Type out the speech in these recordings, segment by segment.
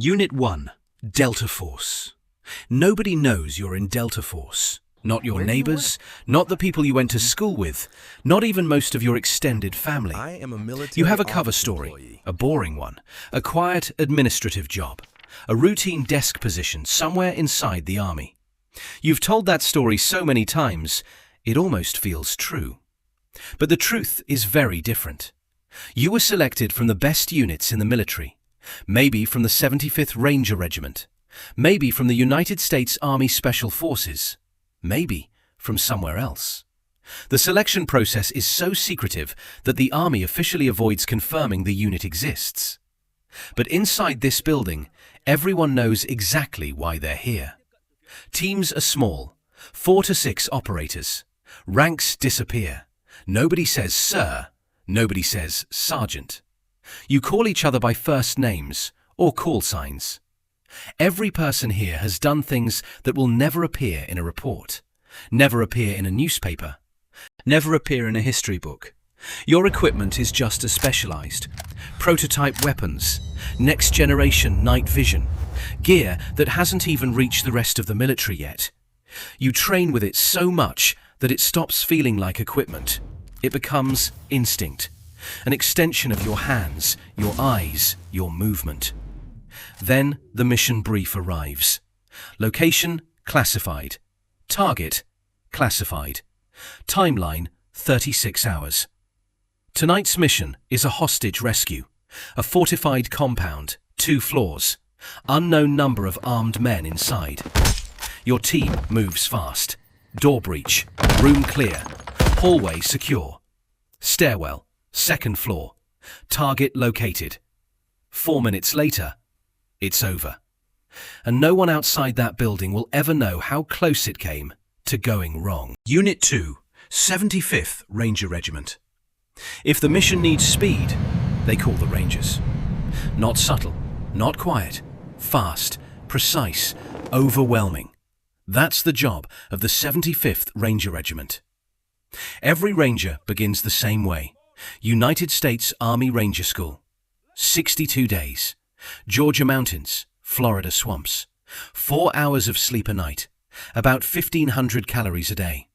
Unit 1, Delta Force. Nobody knows you're in Delta Force. Not your neighbors, not the people you went to school with, not even most of your extended family. You have a cover story, a boring one, a quiet administrative job, a routine desk position somewhere inside the army. You've told that story so many times, it almost feels true. But the truth is very different. You were selected from the best units in the military. Maybe from the 75th Ranger Regiment, maybe from the United States Army Special Forces, maybe from somewhere else. The selection process is so secretive that the Army officially avoids confirming the unit exists. But inside this building, everyone knows exactly why they're here. Teams are small, 4 to 6 operators. Ranks disappear. Nobody says sir, nobody says sergeant. You call each other by first names or call signs. Every person here has done things that will never appear in a report, never appear in a newspaper, never appear in a history book. Your equipment is just as specialized. Prototype weapons, next generation night vision, gear that hasn't even reached the rest of the military yet. You train with it so much that it stops feeling like equipment. It becomes instinct. An extension of your hands, your eyes, your movement. Then the mission brief arrives. Location, classified. Target, classified. Timeline, 36 hours. Tonight's mission is a hostage rescue. A fortified compound, 2 floors. Unknown number of armed men inside. Your team moves fast. Door breach, room clear. Hallway secure. Stairwell. 2nd floor. Target located. 4 minutes later, it's over. And no one outside that building will ever know how close it came to going wrong. Unit 2, 75th Ranger Regiment. If the mission needs speed, they call the Rangers. Not subtle, not quiet, fast, precise, overwhelming. That's the job of the 75th Ranger Regiment. Every Ranger begins the same way. United States Army Ranger School. 62 days. Georgia mountains, Florida swamps. 4 hours of sleep a night. About 1,500 calories a day.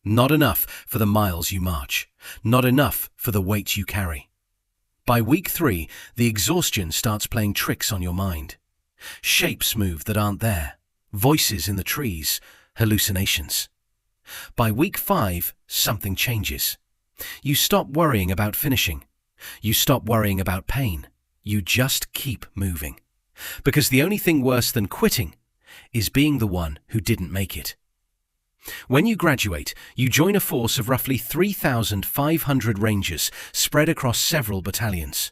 Not enough for the miles you march. Not enough for the weight you carry. By week 3, the exhaustion starts playing tricks on your mind. Shapes move that aren't there. Voices in the trees. Hallucinations. By week 5, something changes. You stop worrying about finishing. You stop worrying about pain. You just keep moving. Because the only thing worse than quitting is being the one who didn't make it. When you graduate, you join a force of roughly 3,500 Rangers spread across several battalions.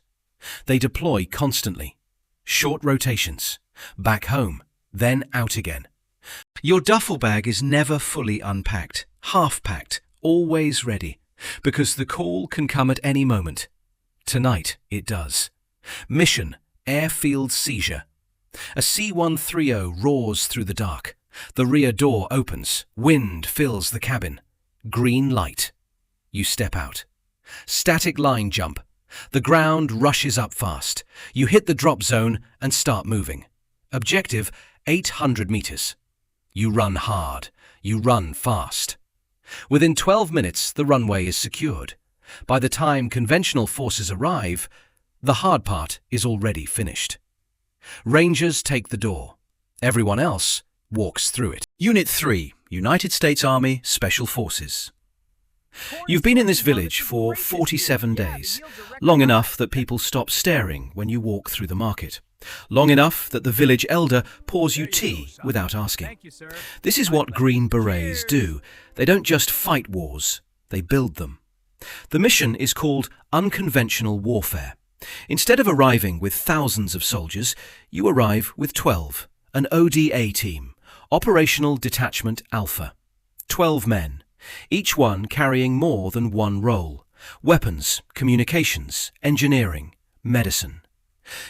They deploy constantly. Short rotations. Back home, then out again. Your duffel bag is never fully unpacked, half-packed, always ready. Because the call can come at any moment. Tonight, it does. Mission, airfield seizure. A C-130 roars through the dark. The rear door opens. Wind fills the cabin. Green light. You step out. Static line jump. The ground rushes up fast. You hit the drop zone and start moving. Objective, 800 meters. You run hard. You run fast. Within 12 minutes, the runway is secured. By the time conventional forces arrive, the hard part is already finished. Rangers take the door. Everyone else walks through it. Unit 3, United States Army Special Forces. You've been in this village for 47 days, long enough that people stop staring when you walk through the market. Long enough that the village elder pours you tea without asking. This is what Green Berets do. They don't just fight wars, they build them. The mission is called unconventional warfare. Instead of arriving with thousands of soldiers, you arrive with 12, an ODA team, Operational Detachment Alpha. 12 men, each one carrying more than one role: weapons, communications, engineering, medicine.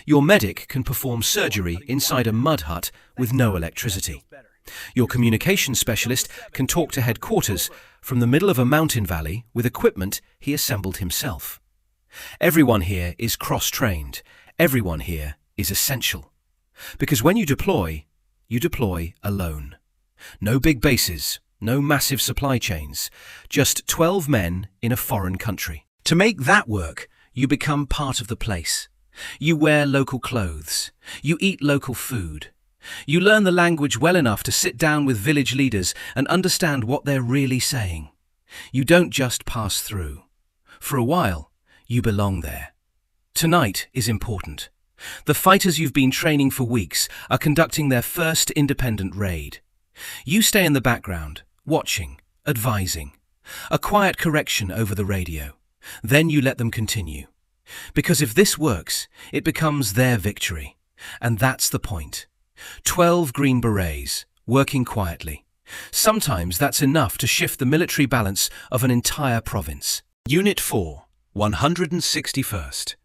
Your medic can perform surgery inside a mud hut with no electricity. Your communications specialist can talk to headquarters from the middle of a mountain valley with equipment he assembled himself. Everyone here is cross-trained. Everyone here is essential. Because when you deploy alone. No big bases, no massive supply chains, just 12 men in a foreign country. To make that work, you become part of the place. You wear local clothes. You eat local food. You learn the language well enough to sit down with village leaders and understand what they're really saying. You don't just pass through. For a while, you belong there. Tonight is important. The fighters you've been training for weeks are conducting their first independent raid. You stay in the background, watching, advising. A quiet correction over the radio. Then you let them continue. Because if this works, it becomes their victory. And that's the point. 12 Green Berets, working quietly. Sometimes that's enough to shift the military balance of an entire province. Unit 4, 161st.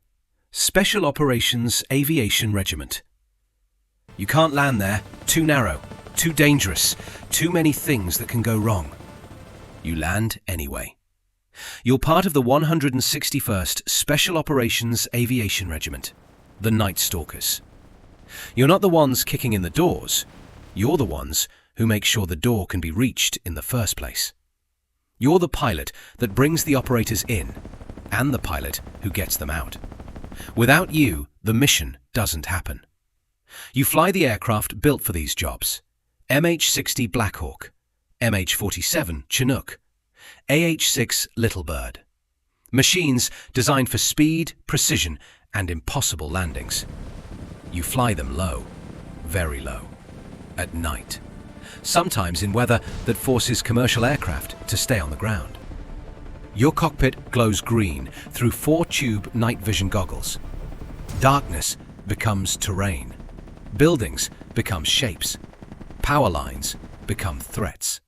Special Operations Aviation Regiment. You can't land there. Too narrow, too dangerous, too many things that can go wrong. You land anyway. You're part of the 161st Special Operations Aviation Regiment, the Night Stalkers. You're not the ones kicking in the doors. You're the ones who make sure the door can be reached in the first place. You're the pilot that brings the operators in, and the pilot who gets them out. Without you, the mission doesn't happen. You fly the aircraft built for these jobs. MH-60 Black Hawk, MH-47 Chinook, AH-6 Little Bird. Machines designed for speed, precision, and impossible landings. You fly them low, very low, at night. Sometimes in weather that forces commercial aircraft to stay on the ground. Your cockpit glows green through 4-tube night vision goggles. Darkness becomes terrain. Buildings become shapes. Power lines become threats.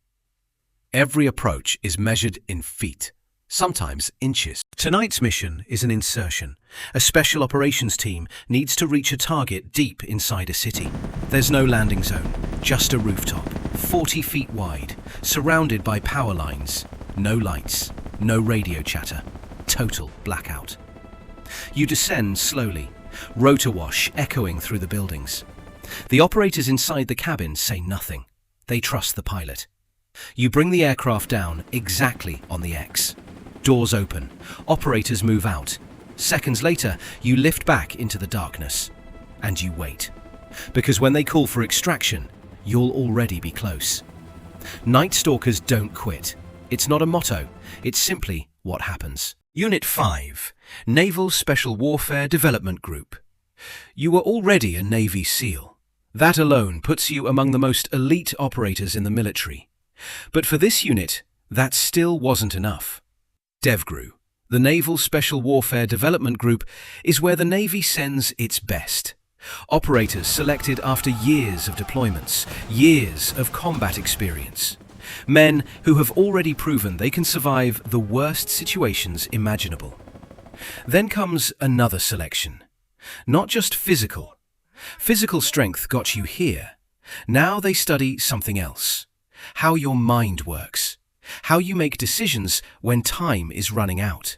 Every approach is measured in feet, sometimes inches. Tonight's mission is an insertion. A special operations team needs to reach a target deep inside a city. There's no landing zone, just a rooftop, 40 feet wide, surrounded by power lines. No lights, no radio chatter, total blackout. You descend slowly, rotor wash echoing through the buildings. The operators inside the cabin say nothing. They trust the pilot. You bring the aircraft down exactly on the X. Doors open. Operators move out. Seconds later, you lift back into the darkness. And you wait. Because when they call for extraction, you'll already be close. Night Stalkers don't quit. It's not a motto. It's simply what happens. Unit 5, Naval Special Warfare Development Group. You were already a Navy SEAL. That alone puts you among the most elite operators in the military. But for this unit, that still wasn't enough. DEVGRU, the Naval Special Warfare Development Group, is where the Navy sends its best. Operators selected after years of deployments, years of combat experience. Men who have already proven they can survive the worst situations imaginable. Then comes another selection. Not just physical. Physical strength got you here. Now they study something else. How your mind works. How you make decisions when time is running out.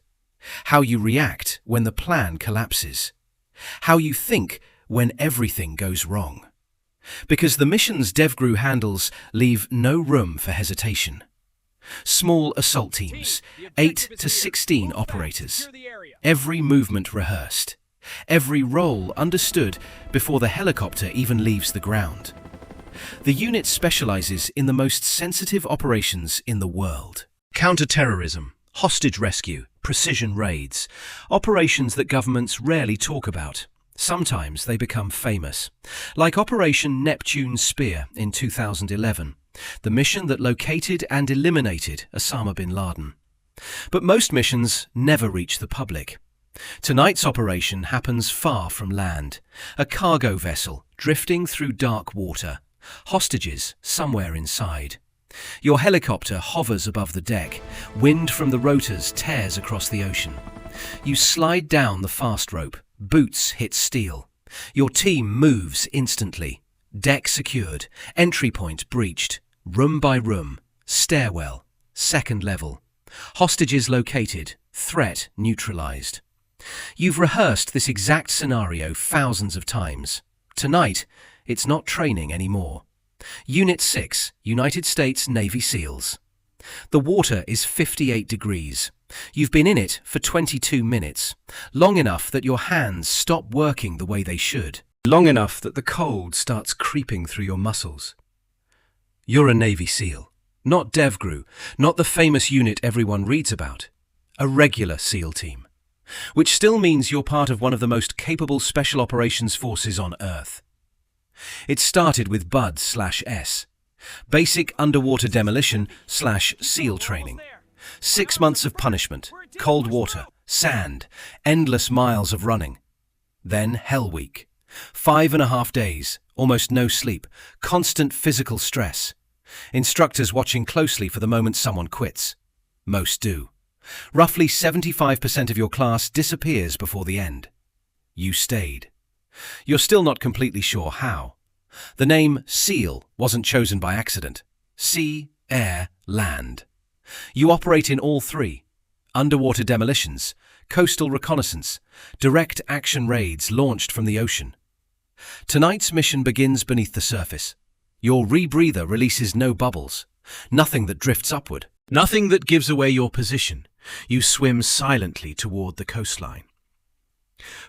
How you react when the plan collapses. How you think when everything goes wrong. Because the missions DEVGRU handles leave no room for hesitation. Small assault teams, 8 to 16 operators. Every movement rehearsed. Every role understood before the helicopter even leaves the ground. The unit specializes in the most sensitive operations in the world. Counter-terrorism, hostage rescue, precision raids. Operations that governments rarely talk about. Sometimes they become famous. Like Operation Neptune Spear in 2011, the mission that located and eliminated Osama bin Laden. But most missions never reach the public. Tonight's operation happens far from land. A cargo vessel drifting through dark water. Hostages somewhere inside. Your helicopter hovers above the deck. Wind from the rotors tears across the ocean. You slide down the fast rope. Boots hit steel. Your team moves instantly. Deck secured. Entry point breached. Room by room. Stairwell. Second level. Hostages located. Threat neutralized. You've rehearsed this exact scenario thousands of times. Tonight, it's not training anymore. Unit 6, United States Navy SEALs. The water is 58 degrees. You've been in it for 22 minutes, long enough that your hands stop working the way they should, long enough that the cold starts creeping through your muscles. You're a Navy SEAL, not DEVGRU, not the famous unit everyone reads about, a regular SEAL team, which still means you're part of one of the most capable special operations forces on Earth. It started with BUD/S, Basic Underwater Demolition/SEAL Training. 6 months of punishment, cold water, sand, endless miles of running. Then Hell Week. 5.5 days, almost no sleep, constant physical stress. Instructors watching closely for the moment someone quits. Most do. Roughly 75% of your class disappears before the end. You stayed. You're still not completely sure how. The name SEAL wasn't chosen by accident. Sea, air, land. You operate in all three: underwater demolitions, coastal reconnaissance, direct action raids launched from the ocean. Tonight's mission begins beneath the surface. Your rebreather releases no bubbles, nothing that drifts upward, nothing that gives away your position. You swim silently toward the coastline.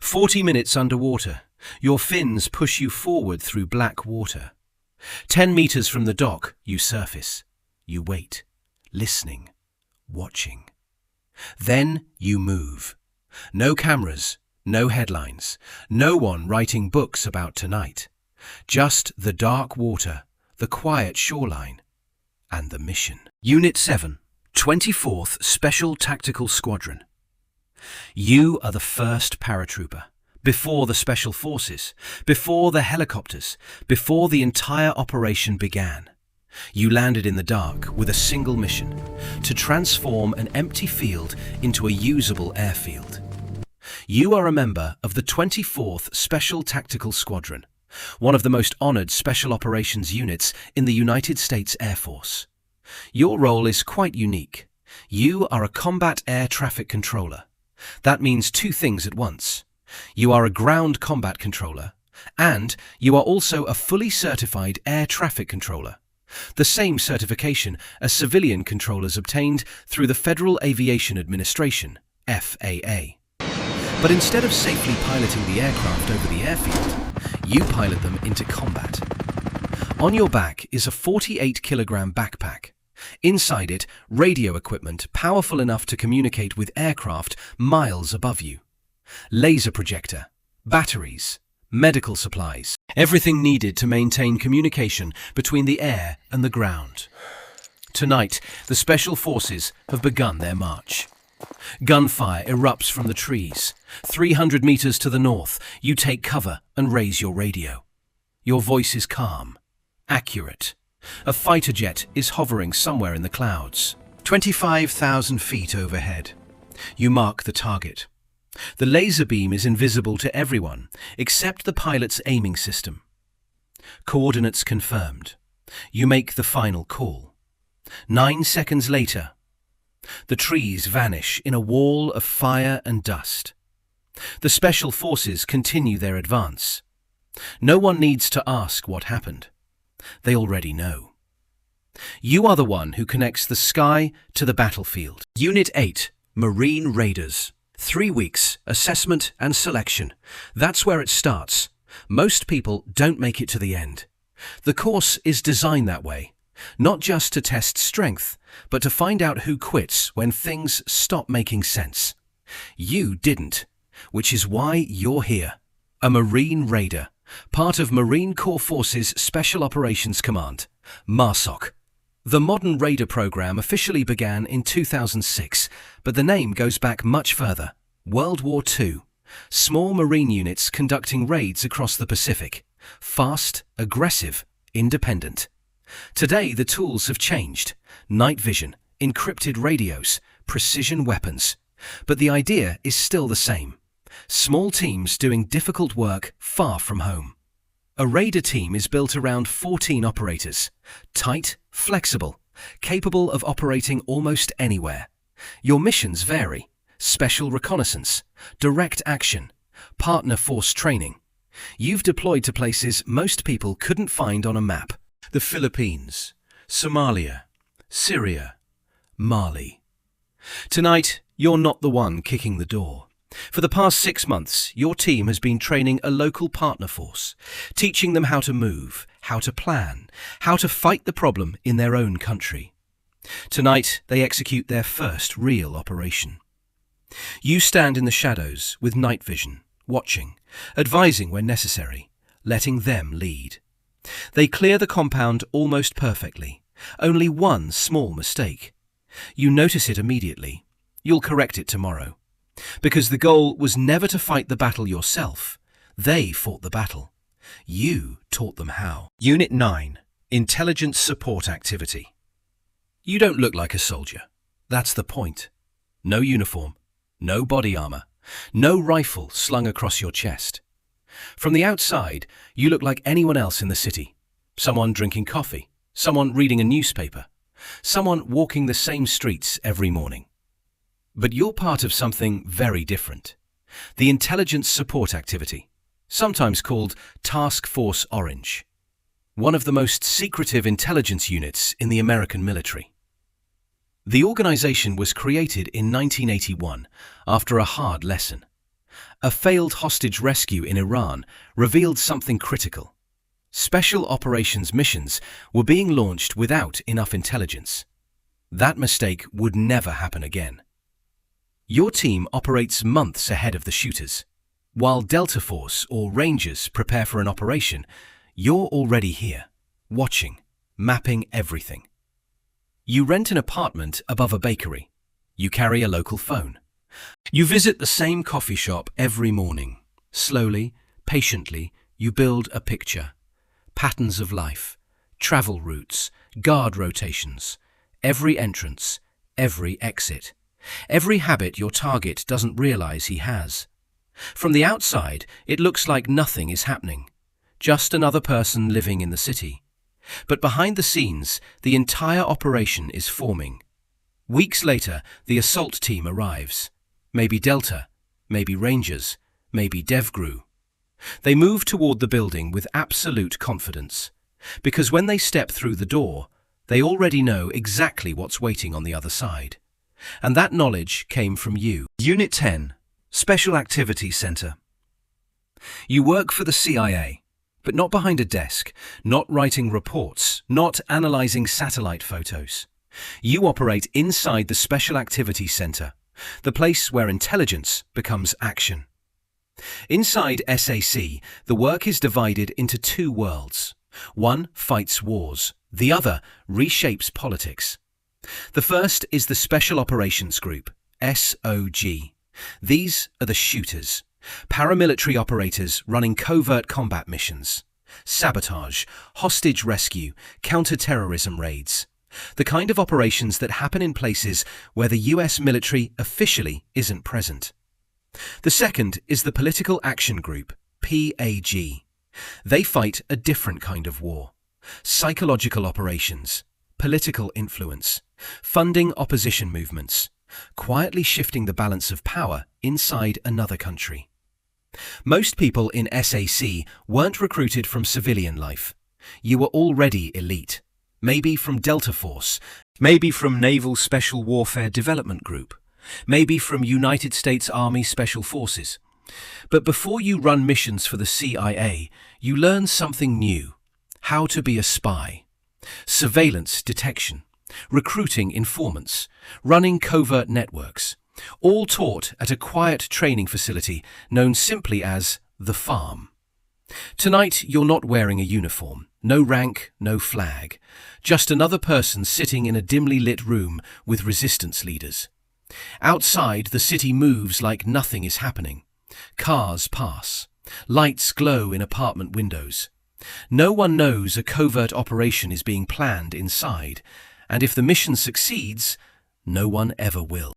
40 minutes underwater. Your fins push you forward through black water. 10 meters from the dock, you surface. You wait, listening, watching. Then you move. No cameras, no headlines, no one writing books about tonight. Just the dark water, the quiet shoreline, and the mission. Unit 7, 24th Special Tactical Squadron. You are the first paratrooper. Before the Special Forces, before the helicopters, before the entire operation began. You landed in the dark with a single mission: to transform an empty field into a usable airfield. You are a member of the 24th Special Tactical Squadron, one of the most honored special operations units in the United States Air Force. Your role is quite unique. You are a combat air traffic controller. That means two things at once. You are a ground combat controller, and you are also a fully certified air traffic controller, the same certification as civilian controllers obtained through the Federal Aviation Administration, FAA. But instead of safely piloting the aircraft over the airfield, you pilot them into combat. On your back is a 48-kilogram backpack. Inside it, radio equipment powerful enough to communicate with aircraft miles above you. Laser projector, batteries, medical supplies, everything needed to maintain communication between the air and the ground. Tonight, the Special Forces have begun their march. Gunfire erupts from the trees. 300 meters to the north, you take cover and raise your radio. Your voice is calm, accurate. A fighter jet is hovering somewhere in the clouds, 25,000 feet overhead. You mark the target. The laser beam is invisible to everyone except the pilot's aiming system. Coordinates confirmed. You make the final call. 9 seconds later, the trees vanish in a wall of fire and dust. The Special Forces continue their advance. No one needs to ask what happened. They already know. You are the one who connects the sky to the battlefield. Unit 8, Marine Raiders. 3 weeks, assessment and selection. That's where it starts. Most people don't make it to the end. The course is designed that way, not just to test strength, but to find out who quits when things stop making sense. You didn't, which is why you're here. A Marine Raider, part of Marine Corps Forces Special Operations Command, MARSOC. The modern Raider program officially began in 2006, but the name goes back much further. World War II. Small Marine units conducting raids across the Pacific. Fast, aggressive, independent. Today the tools have changed. Night vision, encrypted radios, precision weapons. But the idea is still the same. Small teams doing difficult work far from home. A Raider team is built around 14 operators. Tight, flexible, capable of operating almost anywhere. Your missions vary: special reconnaissance, direct action, partner force training. You've deployed to places most people couldn't find on a map. The Philippines, Somalia, Syria, Mali. Tonight, you're not the one kicking the door. For the past 6 months, your team has been training a local partner force, teaching them how to move, how to plan, how to fight the problem in their own country. Tonight, they execute their first real operation. You stand in the shadows with night vision, watching, advising when necessary, letting them lead. They clear the compound almost perfectly, only one small mistake. You notice it immediately. You'll correct it tomorrow. Because the goal was never to fight the battle yourself. They fought the battle. You taught them how. Unit 9. Intelligence Support Activity. You don't look like a soldier. That's the point. No uniform, no body armor, no rifle slung across your chest. From the outside, you look like anyone else in the city. Someone drinking coffee, someone reading a newspaper, someone walking the same streets every morning. But you're part of something very different. The Intelligence Support Activity, sometimes called Task Force Orange. One of the most secretive intelligence units in the American military. The organization was created in 1981 after a hard lesson. A failed hostage rescue in Iran revealed something critical. Special operations missions were being launched without enough intelligence. That mistake would never happen again. Your team operates months ahead of the shooters. While Delta Force or Rangers prepare for an operation, you're already here, watching, mapping everything. You rent an apartment above a bakery. You carry a local phone. You visit the same coffee shop every morning. Slowly, patiently, you build a picture. Patterns of life, travel routes, guard rotations, every entrance, every exit. Every habit your target doesn't realize he has. From the outside, it looks like nothing is happening. Just another person living in the city. But behind the scenes, the entire operation is forming. Weeks later, the assault team arrives. Maybe Delta, maybe Rangers, maybe DEVGRU. They move toward the building with absolute confidence. Because when they step through the door, they already know exactly what's waiting on the other side. And that knowledge came from you. Unit 10. Special Activities Center. You work for the CIA, but not behind a desk, not writing reports, not analyzing satellite photos. You operate inside the Special Activities Center, the place where intelligence becomes action. Inside SAC, the work is divided into 2 worlds. One fights wars, the other reshapes politics. The first is the Special Operations Group, SOG. These are the shooters, paramilitary operators running covert combat missions, sabotage, hostage rescue, counter-terrorism raids. The kind of operations that happen in places where the US military officially isn't present. The second is the Political Action Group, PAG. They fight a different kind of war. Psychological operations, political influence, funding opposition movements, quietly shifting the balance of power inside another country. Most people in SAC weren't recruited from civilian life. You were already elite. Maybe from Delta Force, maybe from Naval Special Warfare Development Group, maybe from United States Army Special Forces. But before you run missions for the CIA, you learn something new. How to be a spy. Surveillance detection. Recruiting informants. Running covert networks. All taught at a quiet training facility known simply as the Farm. Tonight, you're not wearing a uniform. No rank, no flag. Just another person sitting in a dimly lit room with resistance leaders. Outside, the city moves like nothing is happening. Cars pass. Lights glow in apartment windows. No one knows a covert operation is being planned inside, and if the mission succeeds, no one ever will.